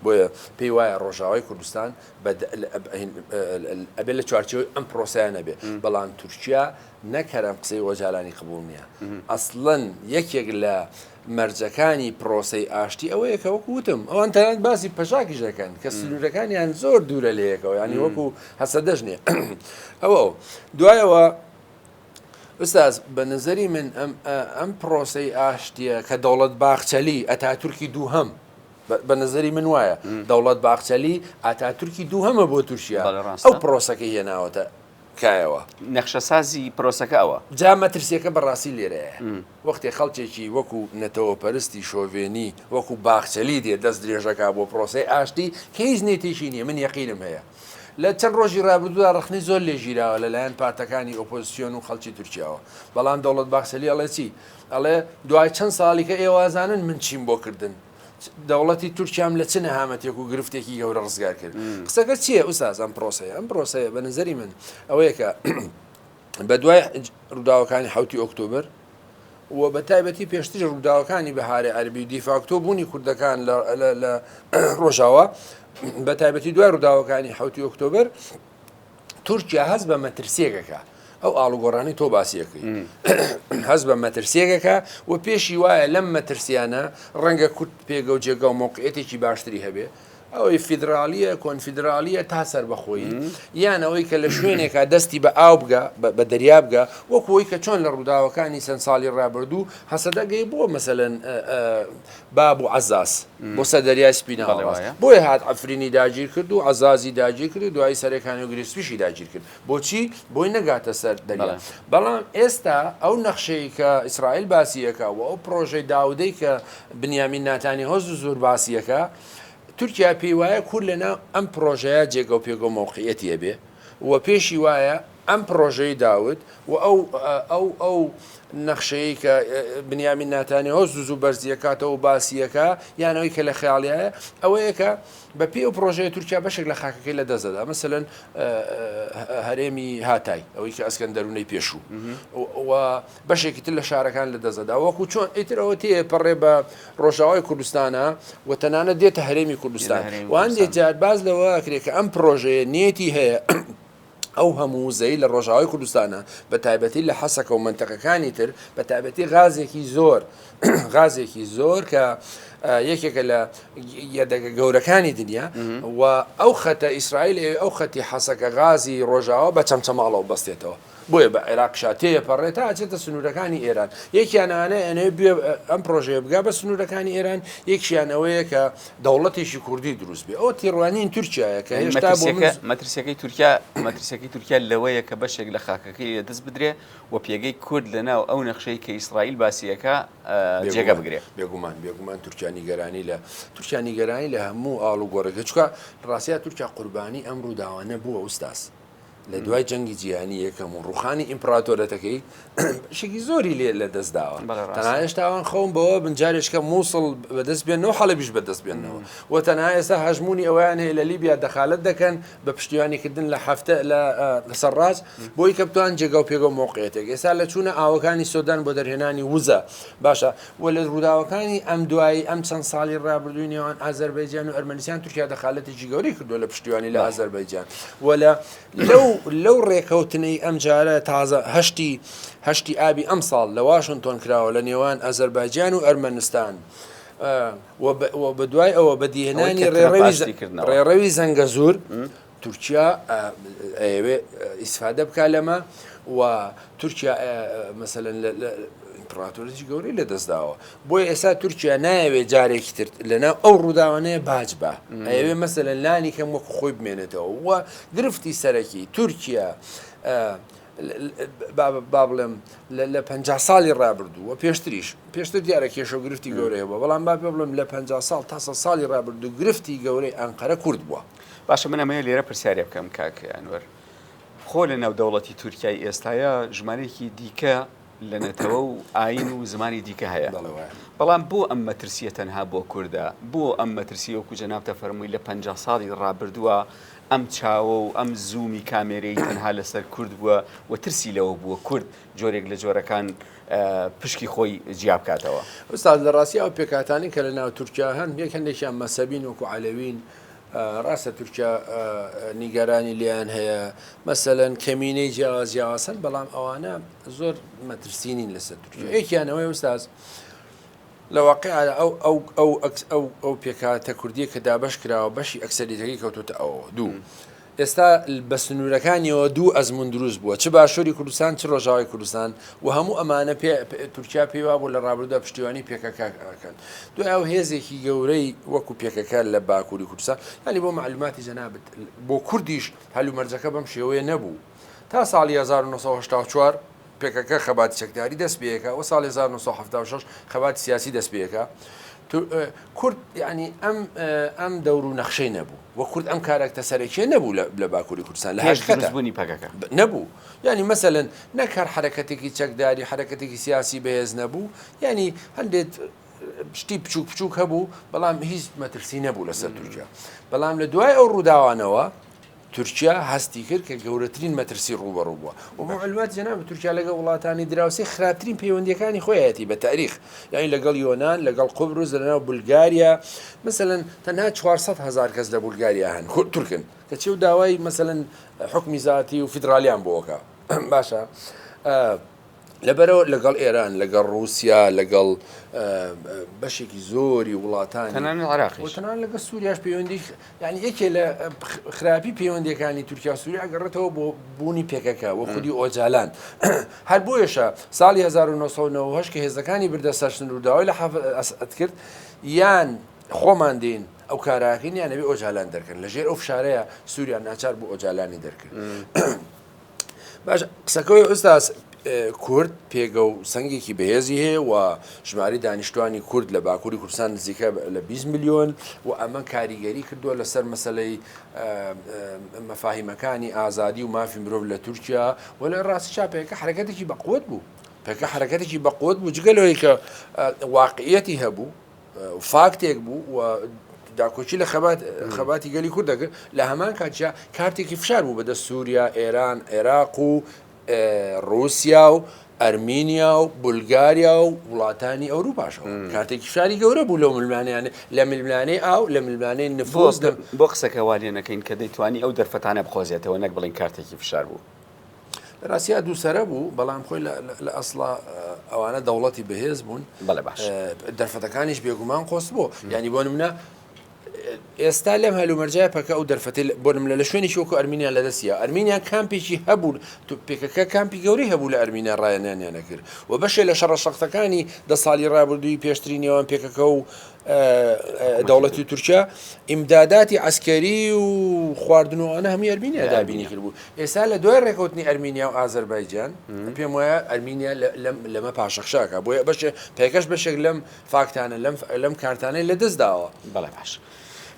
بۆیە پێی وایە ڕۆژاوای کوردستان ئەبێ لە چوارچەوەی ئەم پرۆسیان نەبێ بەڵام تورکیا نەکەرم قسەی ئۆجالانی قبول نییە ئەسڵەن یەکێک لە مەرجەکانی پرۆسەی ئاشتی ئەوەیە کە وەکو وتم ئەوان تەنانەت باسی پەژاکیش دەکەن کە سنوورەکانیان زۆر دوورە لەیەکەوە ینی وەکو هەسەدەش نییە ئەوە دوایەوە ئستاز بە نظری من ئەم پرۆسەی ئاشتیە کە دەوڵەت باخچەلی ئەتاتورکی دووهەم بە نظری من وایە دەوڵەت باخچەلی ئاتاتورکی دووهەمە بۆ تورکیا ئەو پرۆسەکەی هێناوەتە کایەوە نەخشەسازی پرۆسەکە ئەوە جا مەترسیەکە بەڕاستی لێرەیە وەختی خەڵکێکی وەکو نەتەوە پەرستی شۆڤێنی وەکو باخچەلی دێ دەست درێژەکە بۆ پرۆسەی ئاشتی کە هیچ نێتیشی نییە من یەقینم هەیە لە چەند ڕۆژی ڕابردوودا ڕخنەی زۆر لێژیراوە لەلایەن پارتەکانی ئۆپۆزیسیۆن و خەڵکی تورکیاوە بەڵام دەوڵەت باخچەلی ئەڵێ چی ئەڵێ دوای چەند ساڵی کە ئێوازانن من چیم بۆ کردن دەوڵەتی تورکیام لە چ نەهامەتێک و گرفتێکی گەورە ڕزگار کرد قسەکە چییە ئوستاز ئەم پرۆسەیە بە نظری من ئەوەیە کە بە دوای ڕووداوەکانی 7 ئۆکتۆبر و بە تایبەتی پێشتر ڕووداوەکانی بەهاری عەربی و دیفاکتۆ بوونی کوردەکان لە ڕۆژاوە بە تایبەتی دوای ڕووداوەکانی 7 ئۆکتۆبر تورکیا هەست بە مەترسیەکەکە ئەو ئاڵوگۆڕانی تۆ باسیەکەی هەست بە مەترسیەکەکە و پێشی وایە لەم مەترسیانە ڕەنگە کورد پێگە و جێگە و مووقعێتێکی باشتری هەبێ ئەوەی فیدراالیە کۆنفیدراالیە تا سەر بەخۆی یان ئەوەی کە لە شوێنێکە دەستی بە ئاو بگە بە دەریا بگە وەکوەوەی کە چۆن لە ڕووداوەکانی چەند ساڵی ڕابردوو هەسەدەگەی بۆ مەسەلەن باب و عەزاز بۆ سەر دەریای سپیناوە بۆیە هات ئەفرینی داگیر کرد و عەزازی داگیر کرد و دوای سەرەکانی و گریسپیشی داگیر کرد بۆچی بۆی نەگاتە سەر دەریا بەڵام ئێستا ئەو نەخشەی کە ئیسرائیل باسیەکە و ئەو پرۆژەی داودەی کە بنیامین ناتانیاهۆ زۆر باسیەکە تورکیا پێی وایە کورد لەناو ئەم پرۆژەیە جێگە و پێگە و مۆقعەتیە بێ و پێشی وایە ئەم پرۆژەی داوت و ئەو نەخشەیە کە بنیامین ناتانیاهۆ زوو بەرزیەکاتەوە و باسیەکە یانەوەی کە لە خەیاڵیایە ئەوەیە کە بە پێ و پرۆژەیە تورکیا بەشێک لە خاکەکەی لە دەزەدا مەسەلەن هەرێمی هاتای ئەوەی کە ئەسکەندەرونەی پێشوو و بەشێکی تر لە شارەکان لە دەزەدا وەکو چۆن ئیترەوە تێ پەڕێ بە ڕۆژاوای کوردستانە و تەنانەت دێتە هەرێمی کوردستان وان دێجار باز لەوە کرێت کە ئەم پرۆژەیە نێتی هەیە ئەو هەموو زەی لە ڕۆژاوای کوردستانە بە تایبەتی لە حەسەکە و منتەقەکانی تر بە تایبەتی غازێکی زۆر کە یەکێکە لە یەدەگە گەورەکانی دنیا و ئەو خەتە ئیسرائیل ئەو خەتی حەسەکە غازی ڕۆژاوە بە چەمچەماڵەوە بەستێتەوە بۆیە بە عێراق شاتەیە پەڕێت تا ئاچێتە سنوورەکانی ئێران یەکیانانەیە ئەنەوێ بێ ئەم پرۆژەیە بگا بە سنوورەکانی ئێران یەکیان ئەوەیە کە دەوڵەتێکی کوردی دروست بێ ئەو تیڕوانین تورکیایە کە هێشتا مەترسیەکەی تورکیا لەوەیە کە بەشێک لە خاکەکەی دەست بدرێ و پێگەی کورد لەناو ئەو نەخشەی کە ئیسرائیل باسیەکە جێگە بگرێ بێگومان تورکیانی گەرانی لە هەموو ئاڵ و گۆڕەکە چکە ڕاستیا تورکیا قوربانی ئەم ڕووداوانە بووە ئوستاس لە دوای جەنگی جیهانی یەکەم و ڕوخانی ئیمپراتۆرەتەکەی شێکی زۆری لێ لە دەستداوە تەنها هێشتاوان خەوم بەوە بنجارێشکە مووسڵ بەدەست بێنەوە حەڵەبیش بەدەست بێنەوە و تەنها ئێستا هەژمونی ئەویان هەیە لە لیبیا دەخالت دەکەن بە پشتیوانیکردن لە هەفتە لە سەرڕاج بۆی کە بتوان جێگە و پێگە و مۆقعەتێک ئێستا لە چوونە ئاوەکانی سۆدان بۆ دەرهێنانی وزە باشە و لە ڕووداوەکانی ئەم دوایی ئەم چەند ساڵی ڕابردووی نێوان ئازەربایجان و ئەرمەنیستان تورکیا دەخالەتێکی گەوری کردو لە پشتیوانی لە ئازەربایجان و لەو ڕێکەوتنەی ئەم جارە تازە هەشتی ئابی ئەم ساڵ لە واشنتۆن کراوە لە نێوان ئەزەربایجان و ئەرمەنستان و بە دوای ئەوە بەدیهێنانی ڕێڕەوی زەنگەزور تورکیا ئەوێ ئیسفادە بکە لەمە و تورکیا مەسەلەن ئیمپراتۆرێکی گەورەی لە دەستداوە بۆیە ئێستا تورکیا نایەوێت جارێکی تر لەناو ئەو ڕووداوانەیە باج بە ئەوێ مەسەلەن لانی کەم وەکو خۆی بمێنێتەوە و گرفتی سەرەکی تورکیا با بڵێم لە 50 ساڵی ڕابردوو و پێشتر دیارە کێشە و گرفتی گەورەیە بووە بەڵام با پێ بڵێم لە 50 ساڵ تا 100 ساڵی ڕابردوو گرفتی گەورەی ئەنقەرە کورد بووە باشە منەمەیە لێرە پرسیارێ بکەم کاک ئەنوەر خۆ لە ناو دەوڵەتی تورکیای ئێستاە ژمارەیەکی دیکە لە نەتەوە و ئاین و زمانی دیکە هەیە بەڵام بۆ ئەم مەترسیە تەنها بۆ کووردە بۆ ئەم مەترسی وەکو جەنابتە فەرمووی لە 50 ساڵی ڕابردووە ئەم چاوە و ئەم زوومی کامێرەی تەنها لەسەر کورد بووە و ترسی لەوە بووە کورد جۆرێک لە جۆرەکان پشکی خۆی جیا بکاتەوە ئوستاد لە ڕاستی ئەو پێکاتانی کە لە ناو تورکیا هەن یەک هەندێکیان مەسەبین وەکو عەلەوین ڕاستە تورکیا نیگەرانی لیان هەیە مەسەلەن کەمینەی جیاوازیاواسن بەڵام ئەوانە زۆر مەترسینین لەسەر تورکیا یەکیانەوەی ئوستاز لە واقع ئەو پێکاتە کوردیە کە دابەش کراوە بەشی ئەکسەریەکەی کەوتوتە ئەوە دوو ئێستا بە سنوورەکانیەوە دوو ئەزمون دروست بووە چ باشووری کوردستان چ ڕۆژاوای کوردستان و هەموو ئەمانە تورکیا پێیوا بوو لە ڕابردوودا پشتیوانی پێکەکەکەن دوای ئەو هێزێکی گەورەی وەکو پێکەکە لە باکووری کوردستان ینی بۆ معلوماتی جەنابەت بۆ کوردیش هەلومەرجەکە بەم شێوەیە نەبوو تا ساڵی 1984 پێکەکە خەباتی چەکداری دەست پێیەکە و ساڵی 1976 خەباتی سیاسی دەست پێیەکە کورد ینی ئەم دەور و نەخشەی نەبوو وە کورد ئەم کارێکتە سەرەکیە نەبوو لە باکووری کوردستان لە هێشتبوونی پەکەکە نەبوو ینی مەسەلەن نەکار حرەکەتێکی چەکداری حرەکەتێکی سیاسی بەهێز نەبوو ینی هەندێک شتی بچووک هەبوو بەڵام هیچ مەترسی نەبوو لەسەر تورکیا بەڵام لە دوای ئەو ڕووداوانەوە تورکیا هەستی کرد کە گەورەترین مەترسی ڕوبەڕوو بووە و معلومات جەناب تورکیا لەگەڵ وڵاتانی دراوسی خراپترین پەیوەندیەکانی خۆیەتی بە تاریخ یعنی لەگەڵ یۆنان لەگەڵ قوبروس لەناو بولگاریا مثلەن تەنها 400,000 کەس لە بولگاریا هەن تورکن کە چێ و داوای مثلەن حکمی زاتی و فیدرالیان بۆکە باشە لەبەرەوە لەگەڵ ئێران لەگەڵ رووسیا لەگەڵ بەشێکی زۆری وڵاتانی تەنانەت عێراقیش تەنان لەگە سووریاش پەیوەندی ینی یەکێ لە خراپی پەیوەندیەکانی تورکیا سووری ئەگەڕێتەوە بۆ بوونی پێکەکە وە خودی ئۆجالان هەر بۆیەشە ساڵی 1990 کە هێزەکانی بردە سەرشن ڕووداوای لە ئەسعەد کرد یان خۆمان دێن ئەو کاراکەین یان نەبێ ئۆجالان دەرکەن لەژێر ئەو فشارەیە سووریا ناچار بۆ ئۆجالانی دەرکرد باش قسەکەی ئوستاس کورد پێگە و سنگێکی بەهێزی هەیە و ژماری دانیشتوانی کورد لە باکووری کوردستان نزیکە لە 20 میلیۆن و ئەمە کاریگەری کردووە لەسەر مەسلەی مەفاهیمەکانی ئازادی و مافی مرۆڤ لە تورکیا و لە ڕاستیشا پێکە حرەکەتێکی بەقوت بوو پێکە حرەکەتێکی بەقوت بوو جگەلەوەی کە واقعیەتی هەبوو فاکتێک بوو و داکۆچی لە خەباتی گەلی کوورد دەکرد لە هەمان کاتیا کارتێکی فشار بوو بەدە سووریا ئێران عێراق و رووسیا و ئەرمینیا و بولگاریا و وڵاتانی ئەوروپاشەوە کارتێکی فشاری گەورە بوو لە ملمانیانە لە ملمانەی ئاو لە ملمانەی نفۆز بۆ قسەکەوانێنەکەین کە دەیتوانی ئەو دەرفەتانە بخۆزیێتەوە نەک بڵین کارتێکی فشار بوو ڕاستیا دووسەرە بوو بەڵام خۆی لە ئەسڵا ئەوانە دەوڵەتی بەهێز بوون بەڵێ باش دەرفەتەکانیش بێگومان قۆس بوو ینی بۆ نمونە ئێستا لەم هەلومەرجای پەکە ئەو دەرفەتی بۆ نمونە لە شوێنی شۆکو ئەرمینیان لەدەستیە ئەرمینیان کامپێکی هەبوو پێکەکە کامپی گەوری هەبوو لە ئەرمینیا ڕایەنیانیانە کرد و بەشێ لە شەڕە شەختەکانی 10 ساڵی ڕابردووی پێشترینەوەن پێکەکە و دەوڵەتی تورکیا ئیمداداتی عسکەری و خواردنەوەوانە هەمی ئەرمینیا دابینی کرد بوو ئێستا لە دوای ڕێکەوتنی ئەرمینیا و ئازەربایجان پێم وایە ئەرمینیا لەمە پاشەخشاکە بۆیە بەشێ پێکەش بەشێک لەم فاکتانە لەم کارتانەی لە دەستداوە بەڵێ باش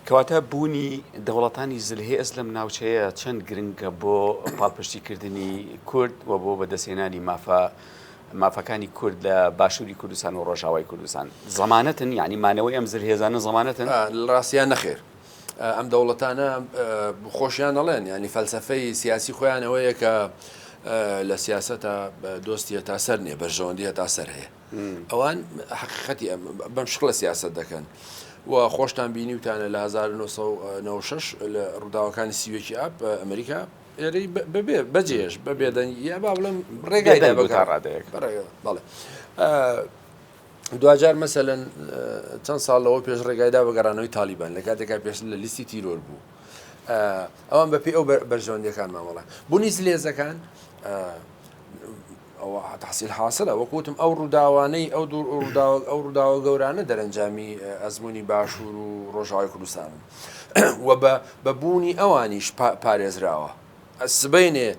کەواتە بوونی دەوڵەتانی زلهێز لەم ناوچەیە چەند گرنگە بۆ پاڵپشتیکردنی کورد و بۆ بەدەستێنانی مافەکانی کورد لە باشووری کوردستان و ڕۆژاوای کوردستان زەمانەتن یعنی مانەوەی ئەم زلهێزانە زەمانەتن ڕاستیان نەخێر ئەم دەوڵەتانە خۆشیان دەڵێن ینی فەلسەفەی سیاسی خۆیانەوەیە کە لە سیاسەتە دۆستیە تا سەر نیە بەرژەوەندیە تا سەر هەیە ئەوان حقیقەتی بەم شکڵە سیاست دەکەن و خۆشتان بینیوتانە لە 1996 لە ڕووداوەکانی سیوێکی ئاپ ئەمریکا ئێرەی بەجێش بەبێدەنگ یا با بڵێم ڕێگایدا بەکارڕادەیەک بەڵێ دوجار مەسەلەن چەند ساڵەوە پێش ڕێگایدا بەگەڕانەوەی تالیبان لە کاتێکا پێش لە لیستی تیرۆر بوو ئەوان بەپی ئەو بەرژەوەندیەکانمان وڵە بوونی زلێزەکان ئەو تحصیل حاصلە وەکوتم ئەو ڕووداوانەی ئەو ڕووداوە گەورانە دەرەنجامی ئەزمموی باشوور و ڕۆژاوای کوردستان و بە بوونی ئەوانیش پارێزراوە سبەینێ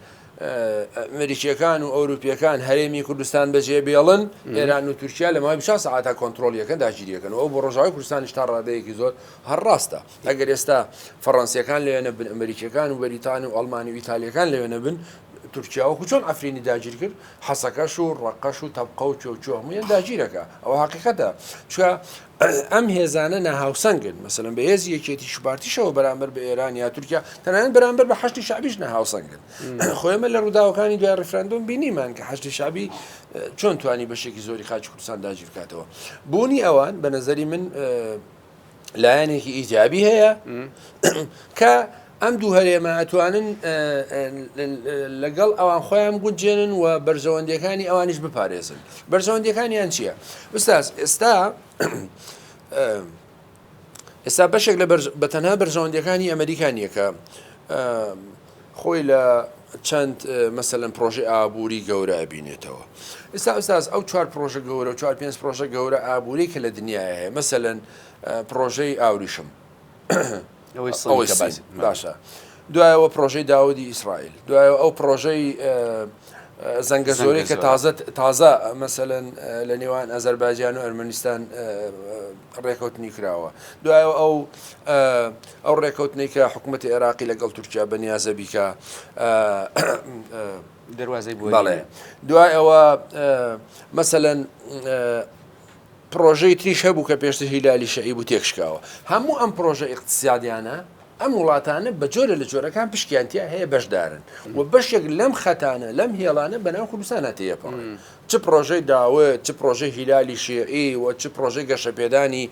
ئەمریکیەکان و ئەوروپیەکان هەرێمی کوردستان بەجێ بێڵن ئێران و تورکیا لە ماوەی 6 ساعتا کۆنتترۆلیەکەن داگیریەکەن و ئەو بۆ ڕۆژاوی کوردستانیش تا ڕادەیەکی زۆر هەرڕاستە ئەگەر ئێستا فەڕەنسیەکان لەوێنە بن ئەمریکیەکان و بەریتان و ئەڵمانی و ئیتالیەکان لەوێنە بن تورکیاوەکو چۆن ئەفرینی داگیر کرد حەسەکەش و ڕقەش و تەبقە و چۆچۆ هەمویان داگیرەکە ئەوە حقیقەتە چکە ئەم هێزانە نەهاوسەنگن مەسەلەن بە هێزی یەکێتی شوبارتیشەوە بەرامبەر بە ئێران یا تورکیا تەنانەت بەرامبەر بە حەشتی شعبیش نەهاوسەنگن خۆیمە لە ڕووداوەکانی دوای ڕفراندۆم بینیمان کە حەشتی شعبی چۆن توانی بەشێکی زۆری خاچی کوردستان داگیر بکاتەوە بوونی ئەوان بە نەزەری من لایەنێکی ئیجابی هەیە کە ئەم دوو هەرێمە ئەتوانن لەگەڵ ئەوان خۆیان گونجێنن و بەرژەوەندیەکانی ئەوانیش بپارێزن بەرژەوەندیەکانیان چییە؟ ئوستاز ئێستا بەشێک لە بەتەنها بەرژەوەندیەکانی ئەمریکانیە کە خۆی لە چەند مەسەلەن پرۆژەی ئابووری گەورە ئەبینێتەوە ئێستا ئوستاز ئەو 4 پرۆژە گەورە و 4-5 پرۆژە گەورە ئابووری کە لە دنیاە هەیە مەسەلەن پرۆژەی ئاوریشم باشە دوایەوە پرۆژەی داودی ئیسرائیل دوایەوە ئەو پرۆژەی زەنگە زۆرەی کە تازە مەسەلەن لە نێوان ئەزەربایجان و ئەرمەنیستان ڕێکەوتنی کراوە دوایەوە ئەو ڕێکەوتنی کە حکوومەتی عێراقی لەگەڵ تورکیا بەنیازە بیکە دەواازەی بۆ بەڵێ دوایەوە مەسەلەن پرۆژەی تریش هەبوو کە پێشتر هیلالی شەعیب و تێکشکاوە هەموو ئەم پرۆژە ئیقتصادیانە ئەم وڵاتانە بە جۆرە لە جۆرەکان پشکیانتیا هەیە بەشدارن و بەشێک لەم خەتانە لەم هێڵانە بەناو کوردستانە تێپەڕێن چ پرۆژەی داوت چ پرۆژەی هیلالی شیعی و چ پرۆژەی گەشەپێدانی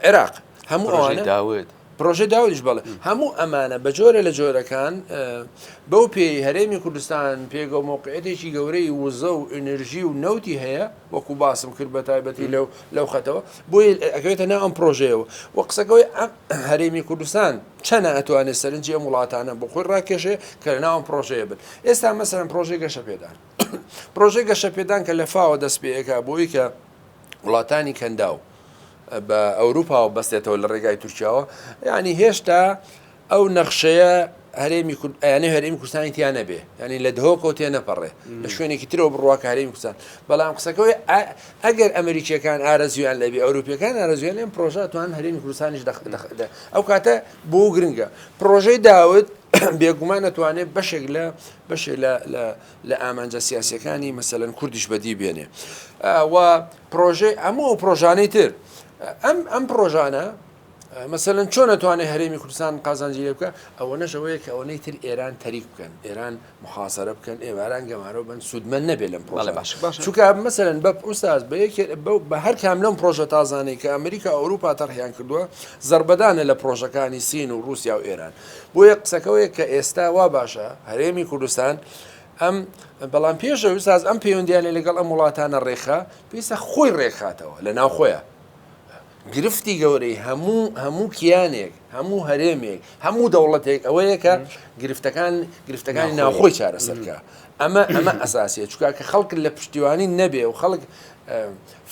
عێراق هەموو ئەوانە داوت پرۆژه داوریش بڵێ هەموو ئەمانە بە جۆرە لە جۆرەکان بەو پێی هەرێمی کوردستان پێگە موقعەتێکی گەورەی وزە و ئەنرژی و نەوتی هەیە وەکو باسم کرد بە تایبەتی لەو خەتەوە بۆی ئەگەوێتە ناو ئەم پرۆژەیەوە و قسەکەوەی هەرێمی کوردستان چەنە ئەتوانێت سەرنجی ئەم وڵاتانە بۆ خۆی ڕاکێشێ کە لە ناو ئەم پرۆژەیە بن ئێستا مەسەرەن پرۆژەی گەشە پێدان پرۆژەی گەشە پێدان کە لە فاوە دەست پێەکە بۆی کە وڵاتانی کەنداو بە ئەوروپا و بەستێتەوە لە ڕێگای تورکیاوە ینی هێشتا ئەو نەخشەیە هەرێمی هەرێمی کوردستانی تیان نەبێ ینی لە دهۆکەوە تێ نەپەڕێ لە شوێنێکی ترەوە بڕواکە هەرێمی کوردستان بەڵام قسەکەوەی ئەگەر ئەمریکیەکان ئارەزویان لەبێ ئەوروپیەکان ئارەزویان لێم پرۆژە توان هەرێمی کوردستانیش ئەو کاتە بۆ گرنگە پرۆژەی داوت بێگومان نەتوانێت بەشێک لە ئامانجە سیاسیەکانی مەسەلەن کوردیش بەدی بێنێ و پرۆژەی هەموو پرۆژانەی تر ئەم پرۆژانە مەسەلەن چۆن نەتوانێت هەرێمی کوردستان قازانجی لێ بکە ئەوە نەشەوەیە کە ئەوەی تر ئێران تەریک بکەن ئێران محاسەرە بکەن ئێواران گەمارەوە بن سوودمەند نەبێت لەم پرۆژە چونکە مەسەلەن بە ئوستاز بە هەر کام لەم پرۆژە تازانەی کە ئەمریکا ئەوروپا تەرحیان کردووە زەربەدانە لە پرۆژەکانی سین و رووسیا و ئێران بۆیە قسەکەوەیە کە ئێستا وا باشە هەرێمی کوردستان ئەم بەڵام پێشە ئوستاز ئەم پەیوەندیانە لەگەڵ ئەم وڵاتانە ڕێکخا پێویستە خۆی ڕێکخاتەوە لە ناو خۆیە گرفتی گەورەی هەموو کیانێک هەموو هەرێمێک هەموو دەوڵەتێک ئەوەیە کە گرفتەکانی ناوخۆی چارەسەرکە ئەمە ئەساسیە چکە کە خەڵک لە پشتیوانی نەبێ و خەڵک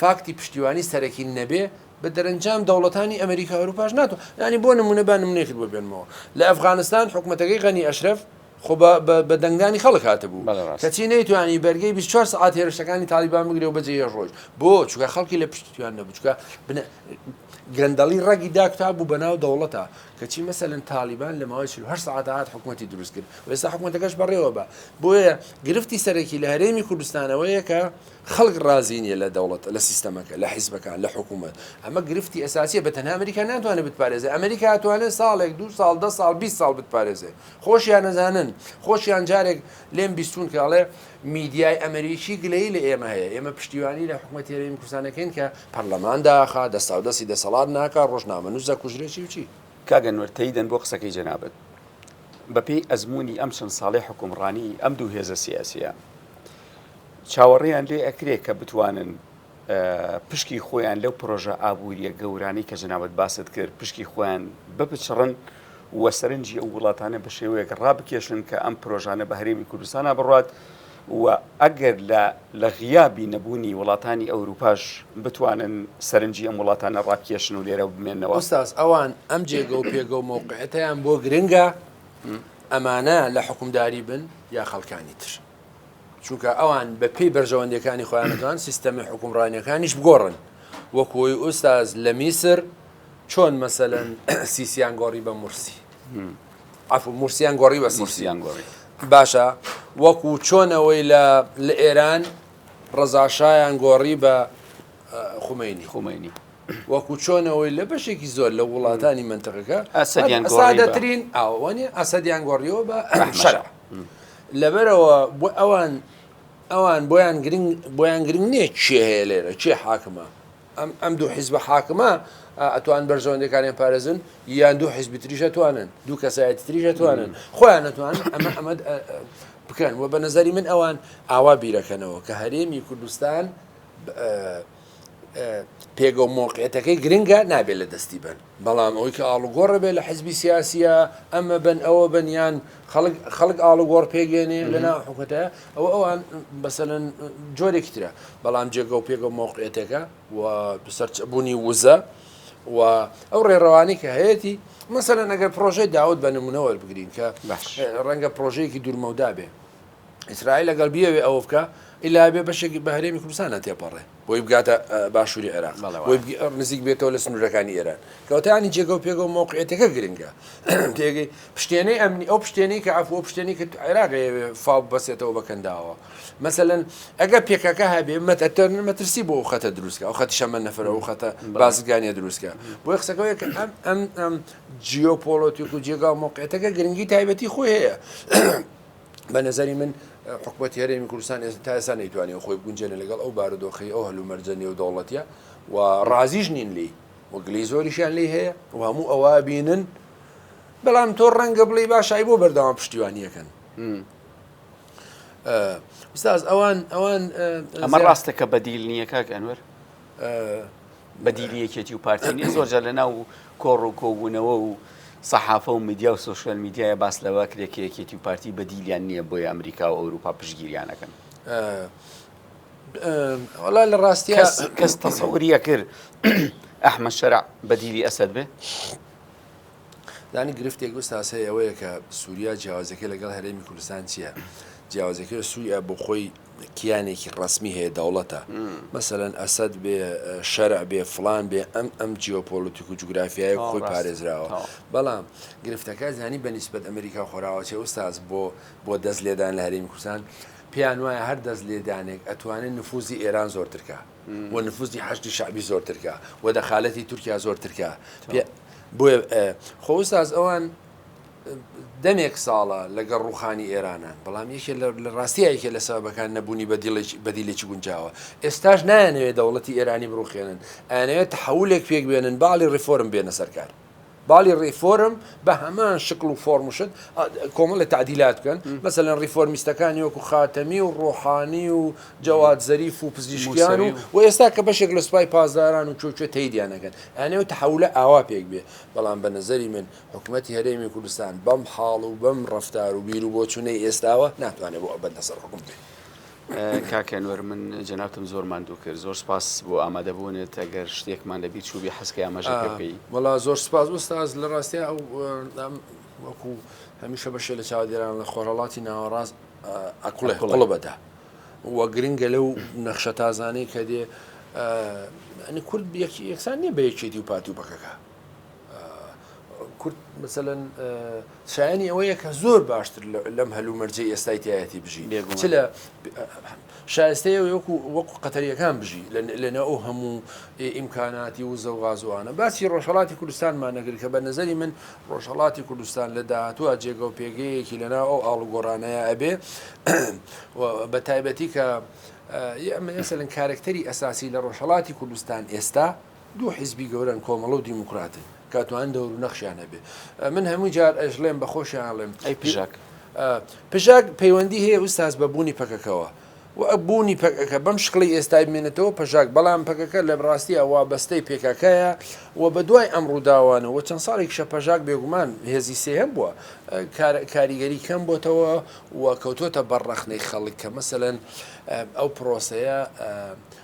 فاکتی پشتیوانی سەرەکی نەبێ بە دەرەنجام دەوڵەتانی ئەمریکا ئەوروپاش ناتوە ینی بۆ نمونە نمونەیەکت بۆ بێنمەوە لە ئەفغانستان حکوومەتەکەی غەنی ئەشرەف خۆ بە دەنگدانی خەڵک هاتبوو کەچی نەیتوانی بەرگەی 24 ساعت هێرشەکانی تالیبان بگرێ و بەجێ ڕۆژ بۆ چکە خەڵکی لە پشتیوان نەبوو چکە گەندەڵی ڕەگی داکتا بوو بەناو دەوڵەتە کەچی مەسەلەن تالیبان لە ماوەی 8 ساعت هات حکوومەتی دروست کرد و ئێستا حکوومەتەکەش بەڕێوە بە بۆیە گرفتی سەرەکی لە هەرێمی کوردستانەوەیە کە خەڵک ڕازینیە لە دەوڵەت لە سیستەمەکە لە حیزبەکان لە حکوومەت ئەمە گرفتی ئەساسیە بە تەنها ئەمریکا ناتوانێت بتپارێزێ ئەمریکا ئەتوانێت ساڵێک 2 ساڵ 10 ساڵ 20 ساڵ بتپارێزێ خۆشیان نەزانن خۆشیان جارێک لێم بیستون کاڵێ میدیای ئەمریکی گلەی لە ئێمە هەیە ئێمە پشتیوانی لە حکوومەتی هەرێمی کوردستانەکەین کە پەرلەمان داخا دەستا و دەستی دەسەڵات ناکا ڕۆژنامە نووسە کوژرێکی وچی کاگەنوەر تەیدەن بۆ قسەکەی جەنابەت بەپێی ئەزمموی ئەم چەند ساڵی حکومڕانی ئەم دوو هێزە سیاسیە چاوەڕێیان لێ ئەکرێت کە بتوانن پشکی خۆیان لەو پرۆژە ئابوووریە گەورانی کە جەنابەت باست کرد پشکی خۆیان بپچڕن وە سەرنجی ئەو وڵاتانە بە شێوەیەک ڕابکێشن کە ئەم پرۆژانە بە هەرێمی کوردستانە بڕات و ئەگەر لە غیابی نەبوونی وڵاتانی ئەوروپاش بتوانن سەرنجی ئەم وڵاتانە ڕاکێشن و لێرە بمێنەوە ئۆستاس ئەوان ئەم جێگە و پێگە و موقعەتەیان بۆ گرنگە ئەمانە لە حکومداری بن یا خەڵکانی تر چونکە ئەوان بە پێی بەرژەوەندەکانی خۆیانەتوان سیستەمی حکومڕانیەکانیش بگۆڕن وەکوی ئوستاز لە میسر چۆن مەسەلەن سیسیان گۆڕی بە مورسی عفو مورسیان گۆڕی بە سیسیان گۆڕی باشە وەکو چۆنەوەی لە ئێران ڕەزاشایان گۆڕی بە خومینی وەکو چۆنەوەی لە بەشێکی زۆر لە وڵاتانی منتەقەکە سادەترین ئەوانێ ئەسەدیان گۆڕیەوە بە شەرع لەبەرەوە بۆ ئەوان بۆیان گرنگ نییە چێ هەیە لێرە چێ حاکمە ئەم دوو حیزبە حاکمە ئەتوان بەرژەوەندەکانیان پارێزن یان دوو حیزبی تریش ئەتوانن دوو کەسایەتی تریش ئەتوانن خۆیان نەتوانن ئەمە بکەن و بە نەزەری من ئەوان ئاوا بیرەکەنەوە کە هەرێمی کوردستان پێگە و موقعەتەکەی گرنگە نابێت لە دەستی بن بەڵام ئەوەی کە ئاڵوگۆڕە بێت لە حیزبی سیاسیە ئەمە بن ئەوە بنیان خەڵک ئاڵوگۆڕ پێگەێنێ لەناو حکوومەتە ئەوان بەسەرەن جۆرێکی ترە بەڵام جێگە و پێگە و موقعەتەکە و بەسەرچەبوونی وزە و ئەو ڕێڕەوانی کە هەیەی مەسەلەن ئەگەر پرۆژەی داوت بە نمونەوە بگرین کە ڕەنگە پرۆژەیەکی دوورمەودا بێ ئیسرائیل لەگەڵ بیەوێ ئەوە بکە ئیلا بێ بەشێکی بە هەرێمی کوردستانە تێپەڕێ بۆی بگاتە باشووری عێراق بۆی نزیک بێتەوە لە سنوورەکانی ئێران کەوتانی جێگە و پێگە و موقعەتەکە گرنگە پێگەی پشتێنەی ئەمنی ئەو پشتێنەی کە ئەو پشتێنی کە عێراق فاو بەسێتەوە بەکەنداوە مەسەلەن ئەگە پێکەکە هەبێ مەترسی بۆ خەتە دروستکە ئەو خەتی شەمە نەفرە و خەتە بازرگانیە دروستکە بۆی قسەکەوەیە کە ئەم جیۆپۆلۆتیک و جێگا و موقعەتەکە گرنگی تایبەتی خۆی هەیە بە نەزەری من حکوومەتی هەرێمی کوردستان تا ئێستا نەیتوانێت خۆی بگونجێنە لەگەڵ ئەو بارودۆخی ئەو هەلومەرجەنی و دەوڵەتیە و ڕازیش نین لی وەگلی زۆریشیان لێ هەیە و هەموو ئەوە بینن بەڵام تۆ ڕەنگە بڵێ باشایی بۆ بەردەوام پشتیوانیەکەن ئوستاز ئەوان ئەمە ڕاستەکە بەدیل نییە کاک ئەنوەر بەدیلی یەکێتی و پارتی نیە زۆرجار لە ناو کۆڕ و کۆبوونەوە و سەحافە و میدیا و سۆشیال میدیایە باس لەوە کرێکە یەکێتی و پارتی بەدیلیان نییە بۆی ئەمریکا و ئەوروپا پشتگیریانەکەن وەڵا لە ڕاستیە کەس تەسەووریە کرد ئەحمەد شەرع بەدیلی ئەسەد بێ دانی گرفتێک ئوستاز هەیە ئەوەیە کە سووریا جیاوازەکەی لەگەڵ هەرێمی کوردستان چییە؟ جیاوازەکەی سووریا بۆ خۆی کیانێکی ڕسمی هەیە دەوڵەتە مەسەلەن ئەسەد بێ شەرع بێ فڵان بێ ئەم جیۆپۆلیتیک و جوگرافیایە خۆی پارێزراوە بەڵام گرفتەکە زانی بەنسبەت ئەمریکا خۆراوەچێ ئوستاز بۆ دەست لێدان لە هەرێمی کوردستان پێیان وایە هەر دەست لێدانێک ئەتوانێت نفوزی ئێران زۆرترکە و نفوزی حەشتی شعبی زۆرترکە و دەخالەتی تورکیا زۆرترکە بۆیە خۆ ئوستاز ئەوان دەمێک ساڵە لەگەڵ ڕوخانی ئێرانان بەڵام یەکێ لە ڕاستیایەکێ لە سەبەکان نەبوونی بەدیلێکی گونجاوە ئێستاش نایانەوێت دەوڵەتی ئێرانی بڕوخێنن ئەیانەوێت تەحەولێک پێک بێنن باڵی ڕیفۆرم بێنە سەرکار باڵی ڕیفۆرم بە هەمان شکل و فۆرمشت کۆمەڵی تعدیلات بکەن مەسەلەن ڕیفۆرمیستەکانی وەکو خاتەمی و ڕۆحانی و جەواد زەریف و پزیشکیان و ئێستا کە بەشێک لە سوپای پازداران و چۆچێ تەیدیانەکەن ئەیانەوێت تەحەولە ئاوا پێک بێ بەڵام بە نەزەری من حکوومەتی هەرێمی کوردستان بەم حاڵ و بەم ڕەفتار و بیر و بۆچوونەی ئێستاوە ناتوانێت بۆ بەندە سەر حکوم بێ کاکەنوەر من جەنابتم زۆر ماندوو کرد زۆر سپاس بۆ ئامادەبوونێت ئەگەر شتێکمان لەبییر چوبی حەسکەی ئاماژە پێ بکەی وەڵا زۆر سپاس ئوستاز لە ڕاستیە ئەو وەکو هەمیشە بەشێ لە چاودێران لە خۆرهەڵاتی ناوەڕاست ئەکوڵێ قوڵە بەدا وە گرنگە لەو نەخشە تازانەی کە دێ کورد یەکسان نییە بە یەکێتی و پارتی و بەکەکە کورد مثلەن شایانی ئەوەیە کە زۆر باشتر لەم هەلوو مەرجەی ئێستای تایەتی بژی چ لە شایستەیە وەکو قەتەریەکان بژی لەنە ئەو هەموو ئیمکاناتی و زەوغازوانە باسی ڕۆژهەڵاتی کوردستانمان نەگری کە بە نەزەری من ڕۆژهەڵاتی کوردستان لە داهاتووە جێگە و پێگەیەکی لەنا ئەو ئاڵوگۆڕانەیە ئەبێ بە تایبەتی کە مەسەلەن کارکتەری ئەساسی لە ڕۆژهەڵاتی کوردستان ئێستا دوو حیزبی گەورن کۆمەڵە و دیموکراتن کاتوان دەور و نەخشیانە بێ من هەموو جار ئەژڵێم بەخۆشیانڵێم ئەی پژاک پەیوەندی هەیە ئوستاز بە بوونی پەکەکەوە و بوونی پەکەکە بەم شکڵی ئێستای بمێنێتەوە پەژاک بەڵام پەکەکە لە ڕاستیە وابەستەی پێکەکەیە و بە دوای ئەم ڕووداوانەوە چەند ساڵێک شە پەژاک بێگومان هێزی سێهم بووە کاریگەری کەم بۆتەوە و کەوتۆتە بەڕەخنەی خەڵک کە مەسەلەن ئەو پرۆسەیە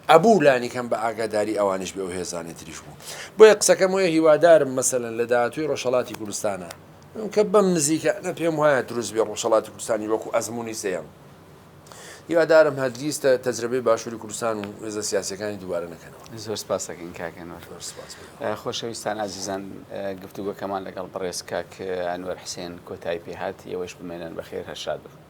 ئەبوو لانی کەم بە ئاگاداری ئەوانش بێ و هێزانێ تریش بوو بۆیە قسەکەم وەیە هیوادارم مەسەلەن لە داهاتووی ڕۆژهەڵاتی کوردستانە کە بەم نزیکە پێم وایە دروست بێ ڕۆژهەڵاتی کوردستانی وەکو ئەزمموی سێم هیوادارم هەرگیز تەجربەی باشووری کوردستان و وێزە سیاسەکانی دووبارە نەکەنەوە زۆر سپاسەکەین کاکەنوەر خۆشەویستان ئازیزان گفتوگۆکەمان لەگەڵ بەڕێز کاک ئەنوەر حسێن کۆتایی پێهات ئێوەش بمێنن بەخێر هەر شاد بن